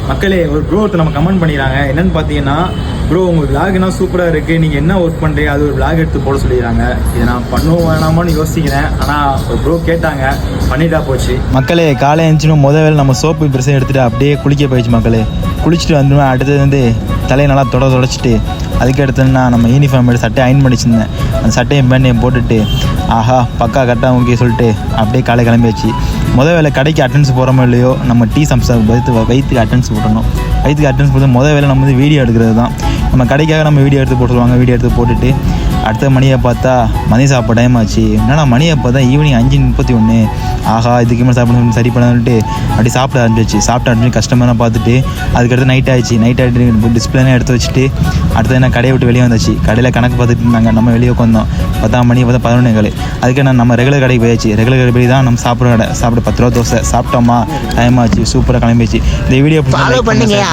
மக்களே ஒரு ப்ரோ நம்ம கமெண்ட் பண்ணிடுறாங்க. என்னன்னு பார்த்தீங்கன்னா, ப்ரோ உங்கள் விளாக்னா சூப்பராக இருக்குது, நீங்கள் என்ன ஒர்க் பண்ணுறீங்க அது ஒரு விளாக் எடுத்து போட சொல்லிடுறாங்க. இதை நான் பண்ணுவோம் வேணாமான்னு யோசிக்கிறேன். ஆனால் ஒரு ப்ரோ கேட்டாங்க, பண்ணிட்டா போச்சு. மக்களே காலை எழுந்துச்சுன்னு வேலை நம்ம சோப்பு பிரச்சனை எடுத்துகிட்டு அப்படியே குளிக்க போயிடுச்சு. மக்களே குளிச்சுட்டு வந்துடுவேன். அடுத்தது வந்து தலையை நல்லா தொடச்சிட்டு அதுக்கு அடுத்ததுன்னா நம்ம யூனிஃபார்ம் எடுத்து சட்டையை அயன் பண்ணிச்சிருந்தேன். அந்த சட்டையும் பேண்டையும் போட்டுட்டு ஆஹா பக்கா கரெக்டாக ஓகே சொல்லிட்டு அப்படியே காலை கிளம்பியாச்சு. வேலை கடைக்கு அட்டன்ஸ் போகிறோமோ இல்லையோ நம்ம டீ சம்சா வயிற்றுக்கு அட்டன்ஸ் போட்டணும். வயிற்றுக்கு அட்டன்ஸ் போட்டு வேலை நம்ம வந்து வீடியோ எடுக்கிறது தான். நம்ம கடைக்காக நம்ம வீடியோ எடுத்து போட்டுருவாங்க. வீடியோ எடுத்து போட்டுட்டு அடுத்த மணியை பார்த்தா மணி சாப்பிட டைம் ஆச்சு. என்னன்னா மணியை பார்த்தா ஈவினிங் 5:31. ஆஹா இதுக்கு மேலே சாப்பிட சரி பண்ணி அப்படி சாப்பிட ஆரம்பிச்சு. கஸ்டமராக பார்த்துட்டு அதுக்கடுத்து நைட் ஆகிடுச்சு. நைட் ஆகிட்டு டிஸ்பிளேலாம் எடுத்து வச்சுட்டு அடுத்து என்ன கடையை விட்டு வெளியே வந்தாச்சு. கடையில் கணக்கு பார்த்துட்டு இருந்தாங்க. நம்ம வெளியே உட்காந்தோம். 10 மணி பார்த்தா 11 அதுக்கு நம்ம ரெகுலர் கடைக்கு போயாச்சு. ரெகுலர் கடை போய் தான் நம்ம சாப்பிட்ற கடை. சாப்பிட 10 ரூபா தோசை சாப்பிட்டோமா டைம் ஆச்சு. சூப்பராக கிளம்பிச்சு. இந்த வீடியோ